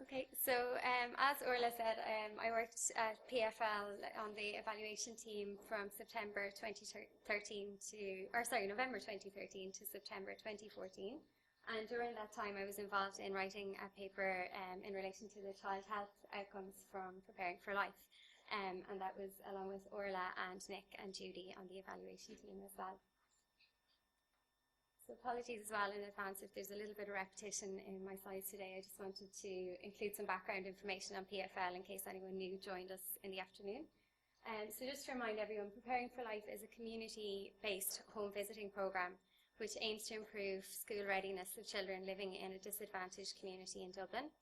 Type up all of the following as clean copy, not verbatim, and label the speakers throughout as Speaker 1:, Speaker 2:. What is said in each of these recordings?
Speaker 1: Okay, so as Orla said, I worked at PFL on the evaluation team from September 2013 to, or sorry, November 2013 to September 2014. And during that time, I was involved in writing a paper in relation to the child health outcomes from Preparing for Life. And that was along with Orla and Nick and Judy on the evaluation team as well. So apologies as well in advance if there's a little bit of repetition in my slides today. I just wanted to include some background information on PFL in case anyone new joined us in the afternoon. So just to remind everyone, Preparing for Life is a community-based home visiting programme which aims to improve school readiness of children living in a disadvantaged community in Dublin.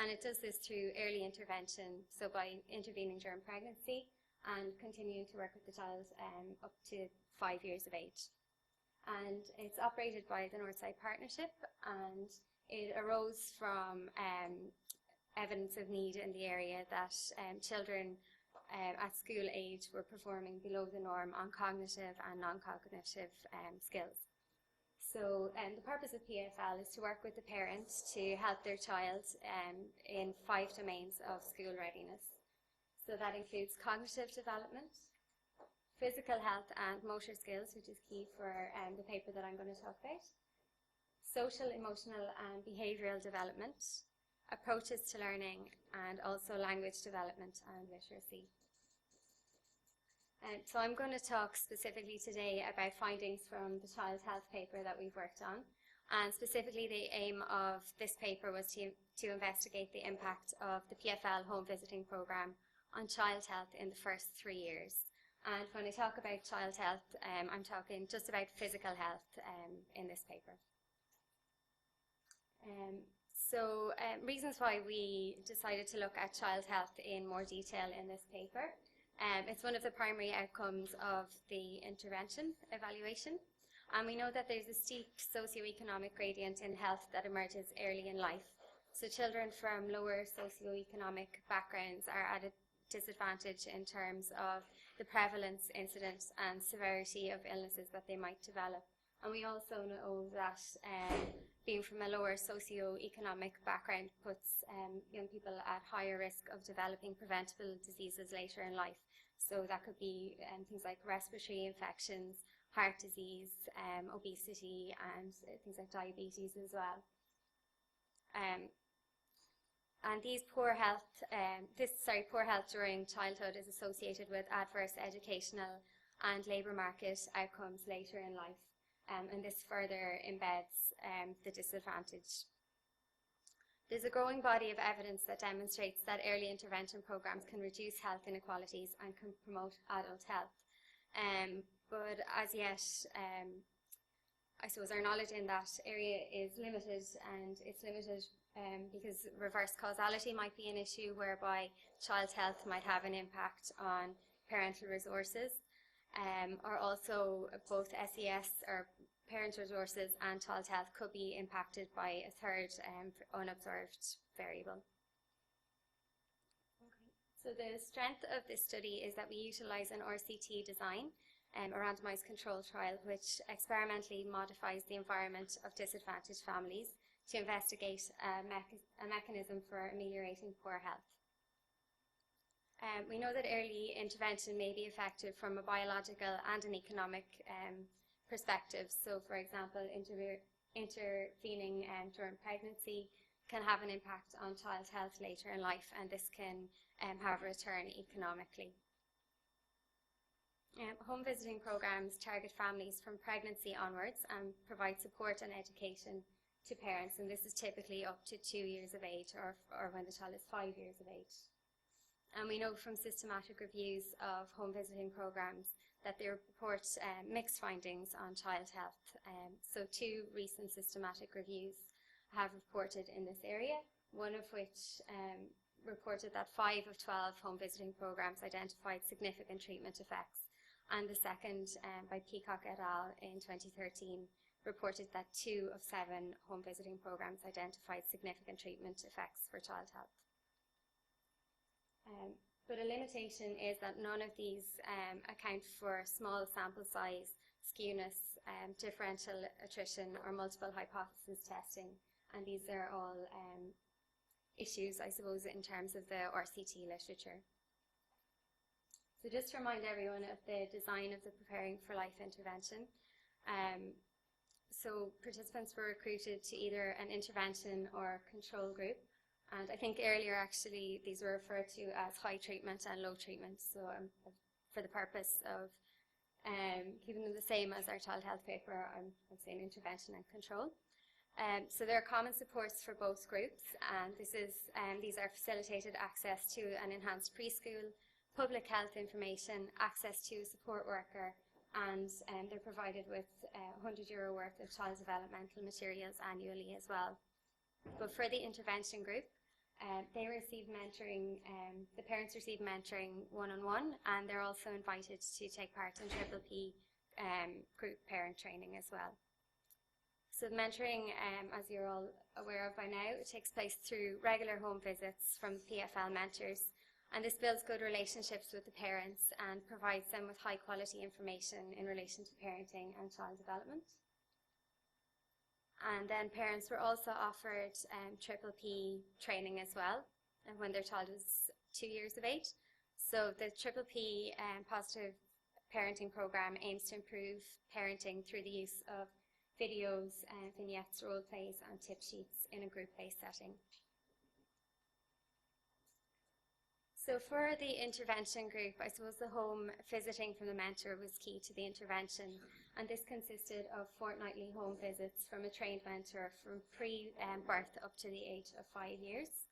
Speaker 1: And it does this through early intervention, so by intervening during pregnancy and continuing to work with the child up to 5 years of age. And it's operated by the Northside Partnership, and it arose from evidence of need in the area that children at school age were performing below the norm on cognitive and non-cognitive skills. So the purpose of PFL is to work with the parents to help their child in 5 domains of school readiness. So that includes cognitive development, physical health and motor skills, which is key for the paper that I'm going to talk about, social, emotional and behavioural development, approaches to learning, and also language development and literacy. So I'm going to talk specifically today about findings from the child health paper that we've worked on, and specifically the aim of this paper was to investigate the impact of the PFL home visiting programme on child health in the first 3 years. And when I talk about child health, I'm talking just about physical health in this paper. Reasons why we decided to look at child health in more detail in this paper. It's one of the primary outcomes of the intervention evaluation. And we know that there's a steep socioeconomic gradient in health that emerges early in life. So children from lower socioeconomic backgrounds are at a disadvantage in terms of the prevalence, incidence and severity of illnesses that they might develop. And we also know that being from a lower socio-economic background puts young people at higher risk of developing preventable diseases later in life. So that could be things like respiratory infections, heart disease, obesity and things like diabetes as well. And these poor health during childhood is associated with adverse educational and labour market outcomes later in life. And this further embeds the disadvantage. There's a growing body of evidence that demonstrates that early intervention programs can reduce health inequalities and can promote adult health. But as yet, I suppose our knowledge in that area is limited, and it's limited because reverse causality might be an issue whereby child health might have an impact on parental resources. Or also both SES or parent resources and child health could be impacted by a third unobserved variable. Okay. So the strength of this study is that we utilise an RCT design, a randomised control trial, which experimentally modifies the environment of disadvantaged families to investigate a mechanism for ameliorating poor health. We know that early intervention may be effective from a biological and an economic perspective. So, for example, intervening during pregnancy can have an impact on child health later in life, and this can have a return economically. Home visiting programs target families from pregnancy onwards and provide support and education to parents, and this is typically up to 2 years of age or when the child is 5 years of age. And we know from systematic reviews of home visiting programs that they report mixed findings on child health. So 2 recent systematic reviews have reported in this area, one of which reported that 5 of 12 home visiting programs identified significant treatment effects. And the second, by Peacock et al. In 2013, reported that 2 of 7 home visiting programs identified significant treatment effects for child health. But a limitation is that none of these account for small sample size, skewness, differential attrition or multiple hypothesis testing, and these are all issues, I suppose, in terms of the RCT literature. So just to remind everyone of the design of the Preparing for Life intervention. So participants were recruited to either an intervention or control group. And I think earlier, actually, these were referred to as high treatment and low treatment. So for the purpose of keeping them the same as our child health paper, I'm saying intervention and control. So there are common supports for both groups, and these are facilitated access to an enhanced preschool, public health information, access to a support worker, and they're provided with €100 worth of child developmental materials annually as well. But for the intervention group, they receive mentoring, the parents receive mentoring one-on-one, and they're also invited to take part in PPP group parent training as well. So the mentoring, as you're all aware of by now, it takes place through regular home visits from PFL mentors, and this builds good relationships with the parents and provides them with high quality information in relation to parenting and child development. And then parents were also offered PPP training as well, and when their child was 2 years of age. So the PPP positive parenting program aims to improve parenting through the use of videos, vignettes, role plays, and tip sheets in a group-based setting. So for the intervention group, I suppose the home visiting from the mentor was key to the intervention, and this consisted of fortnightly home visits from a trained mentor from pre-birth up to the age of 5 years.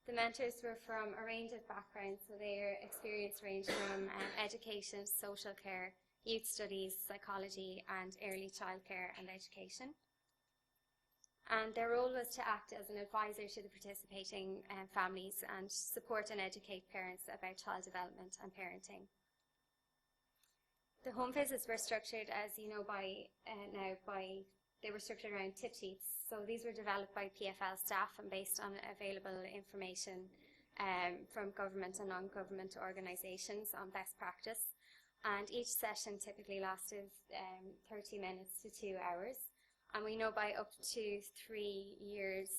Speaker 1: The mentors were from a range of backgrounds, so their experience ranged from education, social care, youth studies, psychology, and early childcare and education. And their role was to act as an advisor to the participating families and support and educate parents about child development and parenting. The home visits were structured, as you know they were structured around tip sheets. So these were developed by PFL staff and based on available information from government and non-government organisations on best practice. And each session typically lasted 30 minutes to 2 hours. And we know by up to 3 years,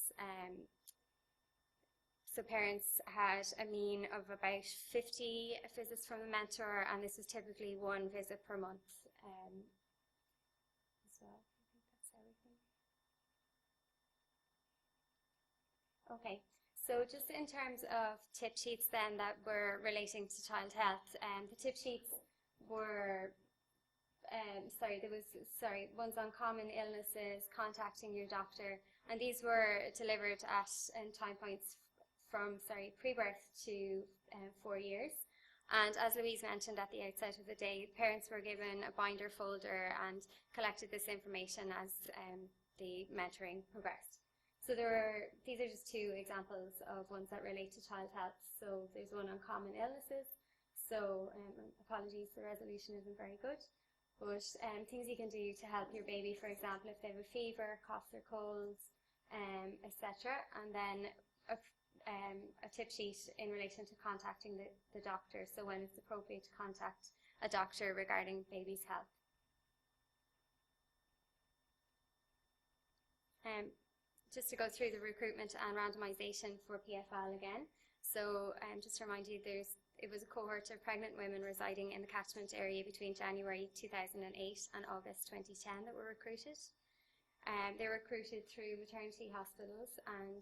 Speaker 1: so parents had a mean of about 50 visits from the mentor, and this was typically 1 visit per month as well. I think that's everything. Okay, so just in terms of tip sheets then that were relating to child health, the tip sheets were ones on common illnesses, contacting your doctor, and these were delivered at time points from pre-birth to 4 years. And as Louise mentioned at the outset of the day, parents were given a binder folder and collected this information as the mentoring progressed. So these are just 2 examples of ones that relate to child health. So there's one on common illnesses. So apologies, the resolution isn't very good. But things you can do to help your baby, for example, if they have a fever, coughs or colds, etc. And then a tip sheet in relation to contacting the doctor, so when it's appropriate to contact a doctor regarding baby's health. Just to go through the recruitment and randomisation for PFL again. So just to remind you, it was a cohort of pregnant women residing in the catchment area between January 2008 and August 2010 that were recruited. They were recruited through maternity hospitals, and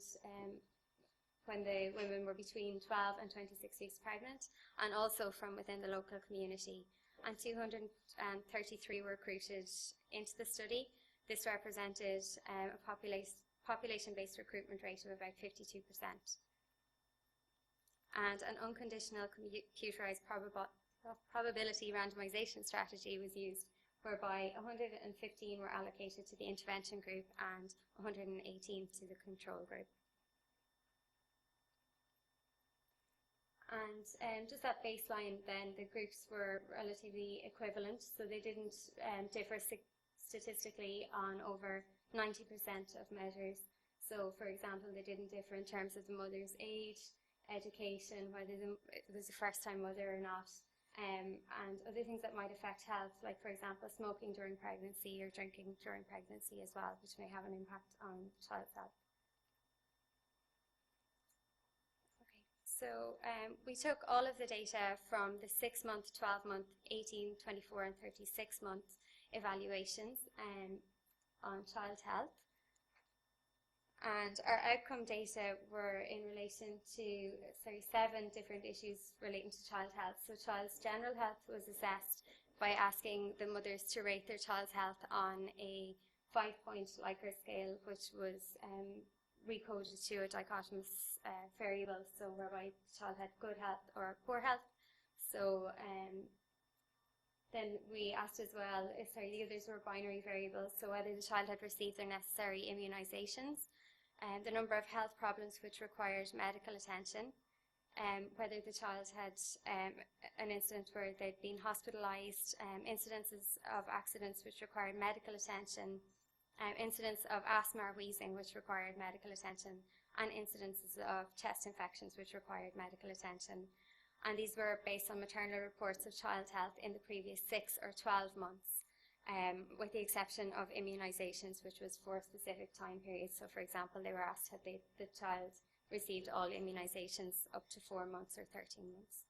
Speaker 1: when the women were between 12 and 26 weeks pregnant, and also from within the local community. And 233 were recruited into the study. This represented a population-based recruitment rate of about 52%. And an unconditional computerized probability randomization strategy was used, whereby 115 were allocated to the intervention group and 118 to the control group. And just at baseline then, the groups were relatively equivalent, so they didn't differ statistically on over 90% of measures. So for example, they didn't differ in terms of the mother's age, education, whether it was a first-time mother or not, and other things that might affect health, like for example smoking during pregnancy or drinking during pregnancy as well, which may have an impact on child's health. So we took all of the data from the 6-month, 12-month, 18, 24 and 36-month evaluations on child health. And our outcome data were in relation to 7 different issues relating to child health. So child's general health was assessed by asking the mothers to rate their child's health on a 5-point Likert scale, which was recoded to a dichotomous variable, so whereby the child had good health or poor health. So then we asked as well, the others were binary variables, so whether the child had received their necessary immunizations, the number of health problems which required medical attention, whether the child had an incident where they'd been hospitalized, incidences of accidents which required medical attention, incidents of asthma or wheezing which required medical attention, and incidences of chest infections which required medical attention. And these were based on maternal reports of child health in the previous 6 or 12 months, with the exception of immunizations, which was for specific time periods. So for example, they were asked had the child received all immunizations up to 4 months or 13 months.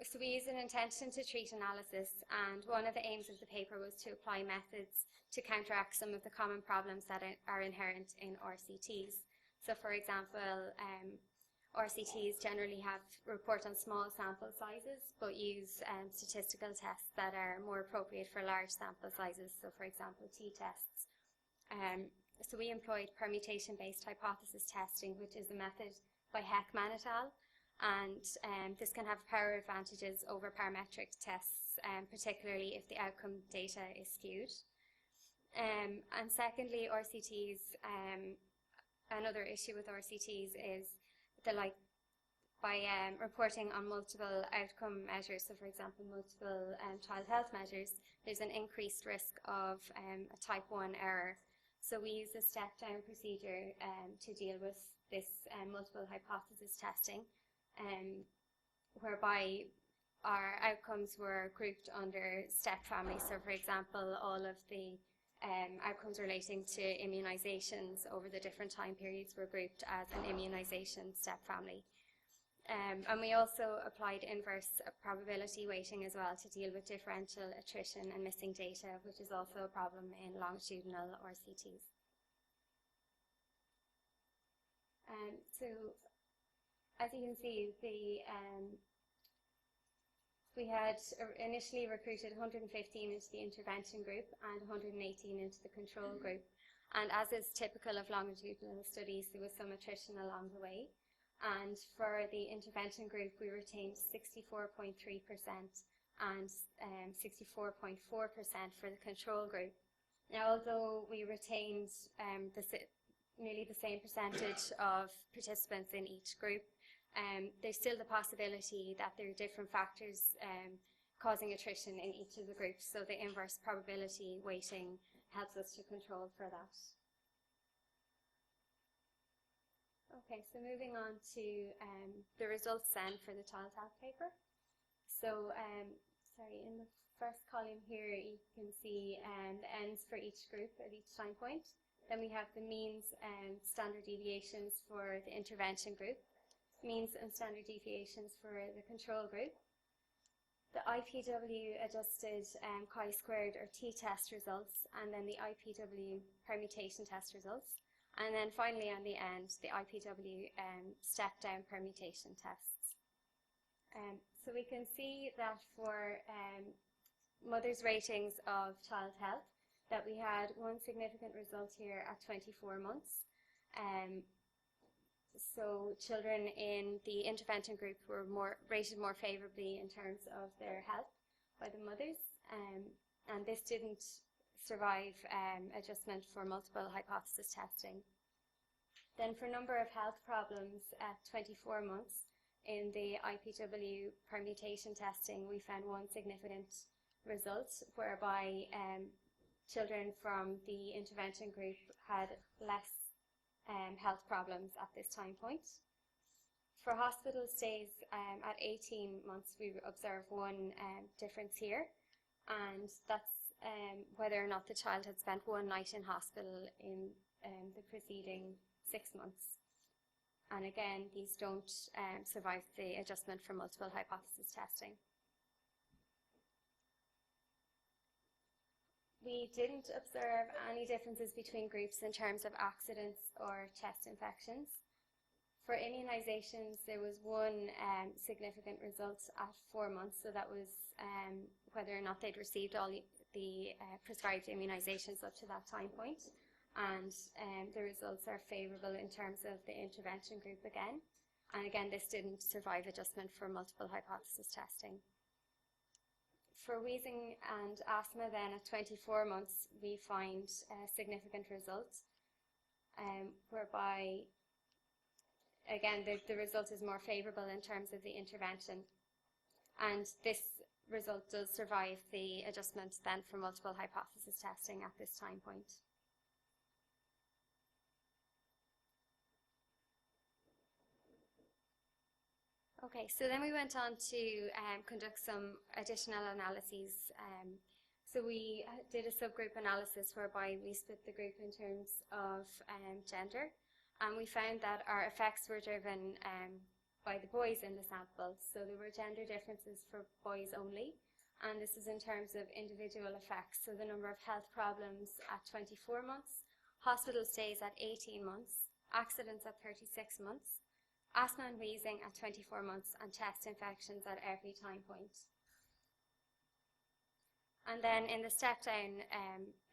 Speaker 1: So we used an intention to treat analysis, and one of the aims of the paper was to apply methods to counteract some of the common problems that are inherent in RCTs. So for example, RCTs generally report on small sample sizes, but use statistical tests that are more appropriate for large sample sizes, so for example t-tests. So we employed permutation-based hypothesis testing, which is a method by Heckman et al. And this can have power advantages over parametric tests, particularly if the outcome data is skewed. And secondly, RCTs, another issue with RCTs is by reporting on multiple outcome measures, so for example multiple child health measures, there's an increased risk of a type 1 error. So we use a step-down procedure to deal with this multiple hypothesis testing, whereby our outcomes were grouped under step families. So for example, all of the outcomes relating to immunizations over the different time periods were grouped as an immunization step family. And we also applied inverse probability weighting as well to deal with differential attrition and missing data, which is also a problem in longitudinal RCTs. So as you can see, we had initially recruited 115 into the intervention group and 118 into the control group. And as is typical of longitudinal studies, there was some attrition along the way. And for the intervention group, we retained 64.3% and 64.4% for the control group. Now, although we retained nearly the same percentage of participants in each group, there's still the possibility that there are different factors causing attrition in each of the groups, so the inverse probability weighting helps us to control for that. Okay, so moving on to the results then for the child health paper. So, in the first column here you can see the ends for each group at each time point. Then we have the means and standard deviations for the intervention group, means and standard deviations for the control group, the IPW adjusted chi-squared or t-test results, and then the IPW permutation test results. And then finally on the end, the IPW step-down permutation tests. So we can see that for mothers' ratings of child health, that we had one significant result here at 24 months. So children in the intervention group were rated more favourably in terms of their health by the mothers, and this didn't survive adjustment for multiple hypothesis testing. Then for number of health problems at 24 months, in the IPW permutation testing, we found one significant result whereby children from the intervention group had less health problems at this time point. For hospital stays at 18 months, we observe one difference here, and that's whether or not the child had spent one night in hospital in the preceding 6 months. And again, these don't survive the adjustment for multiple hypothesis testing. We didn't observe any differences between groups in terms of accidents or chest infections. For immunizations, there was one significant result at 4 months, so that was whether or not they'd received all the prescribed immunizations up to that time point. And the results are favourable in terms of the intervention group again. And again, this didn't survive adjustment for multiple hypothesis testing. For wheezing and asthma then at 24 months, we find significant results, whereby, again, the result is more favourable in terms of the intervention. And this result does survive the adjustment then for multiple hypothesis testing at this time point. Okay, so then we went on to conduct some additional analyses. So we did a subgroup analysis whereby we split the group in terms of gender, and we found that our effects were driven by the boys in the sample. So there were gender differences for boys only, and this is in terms of individual effects. So the number of health problems at 24 months, hospital stays at 18 months, accidents at 36 months, asthma and wheezing at 24 months, and chest infections at every time point. And then in the step-down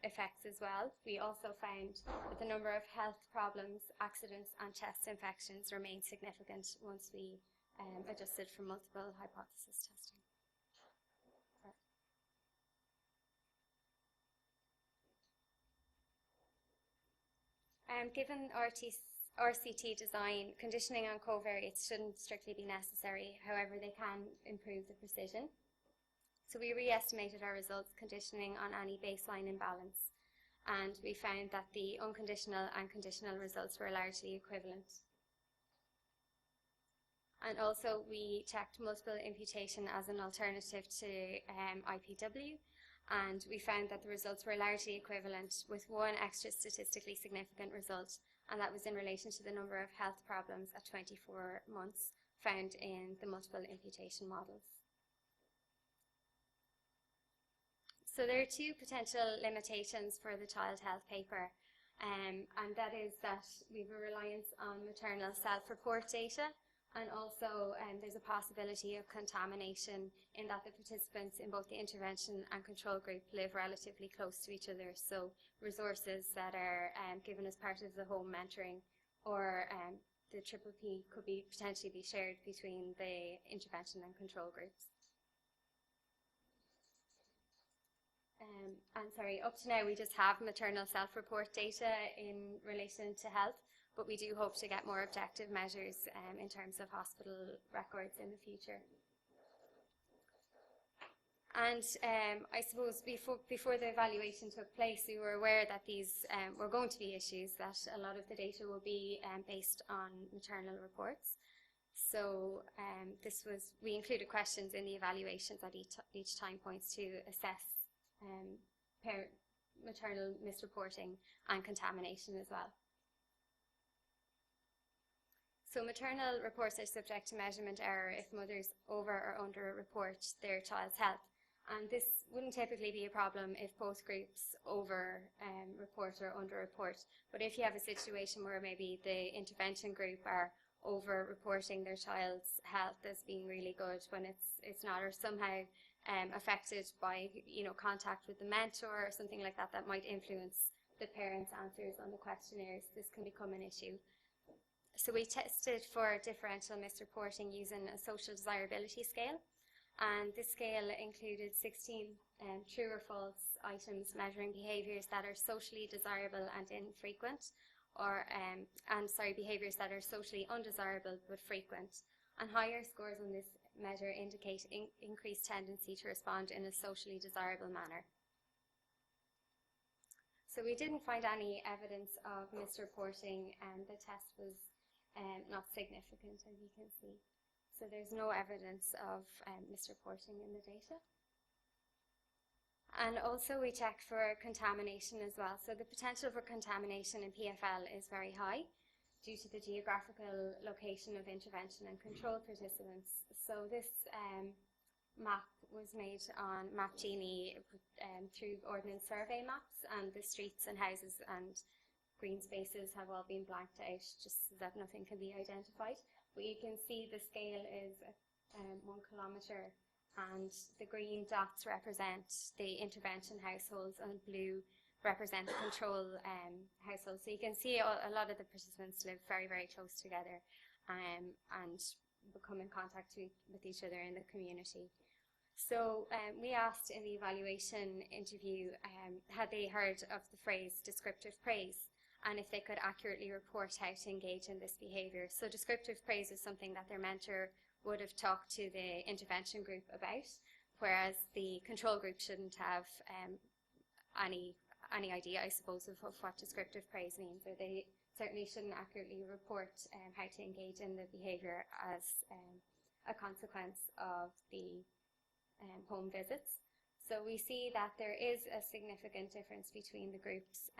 Speaker 1: effects as well, we also found that the number of health problems, accidents, and chest infections remained significant once we adjusted for multiple hypothesis testing. Given RCT design, conditioning on covariates shouldn't strictly be necessary. However, they can improve the precision. So we re-estimated our results conditioning on any baseline imbalance, and we found that the unconditional and conditional results were largely equivalent. And also we checked multiple imputation as an alternative to IPW, and we found that the results were largely equivalent, with one extra statistically significant result, and that was in relation to the number of health problems at 24 months found in the multiple imputation models. So there are two potential limitations for the child health paper, and that is that we have a reliance on maternal self-report data, and also there's a possibility of contamination in that the participants in both the intervention and control group live relatively close to each other. So resources that are given as part of the home mentoring or the Triple P could potentially be shared between the intervention and control groups. Up to now we just have maternal self-report data in relation to health, but we do hope to get more objective measures in terms of hospital records in the future. And I suppose before the evaluation took place, we were aware that these were going to be issues, that a lot of the data will be based on maternal reports. So we included questions in the evaluations at each time points to assess maternal misreporting and contamination as well. So maternal reports are subject to measurement error if mothers over or under-report their child's health. And this wouldn't typically be a problem if both groups over-report or under-report. But if you have a situation where maybe the intervention group are over-reporting their child's health as being really good when it's not, or somehow affected by contact with the mentor or something like that, that might influence the parents' answers on the questionnaires, this can become an issue. So we tested for differential misreporting using a social desirability scale, and this scale included 16 true or false items measuring behaviours that are socially desirable and infrequent, or behaviours that are socially undesirable but frequent. And higher scores on this measure indicate increased tendency to respond in a socially desirable manner. So we didn't find any evidence of misreporting, and the test was not significant, as you can see. So there's no evidence of misreporting in the data. And also we check for contamination as well. So the potential for contamination in PFL is very high due to the geographical location of intervention and control participants. So this map was made on MapGenie through Ordnance Survey maps, and the streets and houses and green spaces have all been blanked out just so that nothing can be identified. But you can see the scale is 1 kilometre, and the green dots represent the intervention households and blue represent the control households. So you can see a lot of the participants live very, very close together and become in contact with each other in the community. So we asked in the evaluation interview had they heard of the phrase descriptive praise, and if they could accurately report how to engage in this behaviour. So descriptive praise is something that their mentor would have talked to the intervention group about, whereas the control group shouldn't have any idea, I suppose, of what descriptive praise means, or they certainly shouldn't accurately report how to engage in the behaviour as a consequence of the home visits. So we see that there is a significant difference between the groups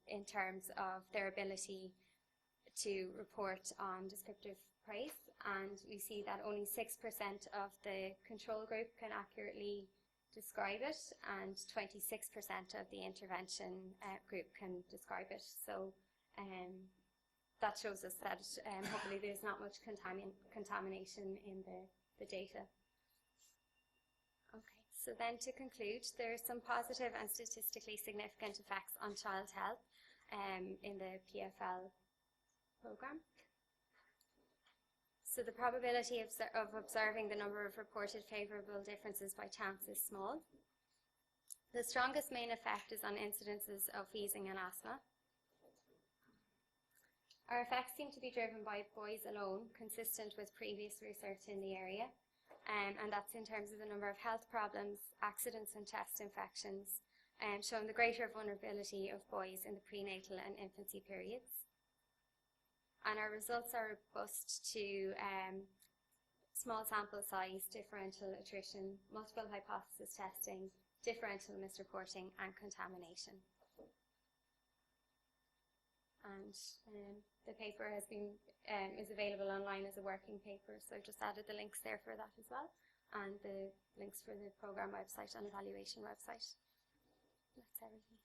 Speaker 1: in terms of their ability to report on descriptive praise, and we see that only 6% of the control group can accurately describe it, and 26% of the intervention group can describe it. So that shows us that hopefully there's not much contamination in the data. Okay, so then to conclude, there are some positive and statistically significant effects on child health in the PFL programme. So the probability of observing the number of reported favourable differences by chance is small. The strongest main effect is on incidences of wheezing and asthma. Our effects seem to be driven by boys alone, consistent with previous research in the area, and that's in terms of the number of health problems, accidents and chest infections, showing the greater vulnerability of boys in the prenatal and infancy periods. And our results are robust to small sample size, differential attrition, multiple hypothesis testing, differential misreporting, and contamination. And the paper has been is available online as a working paper, so I've just added the links there for that as well, and the links for the programme website and evaluation website. That's everything.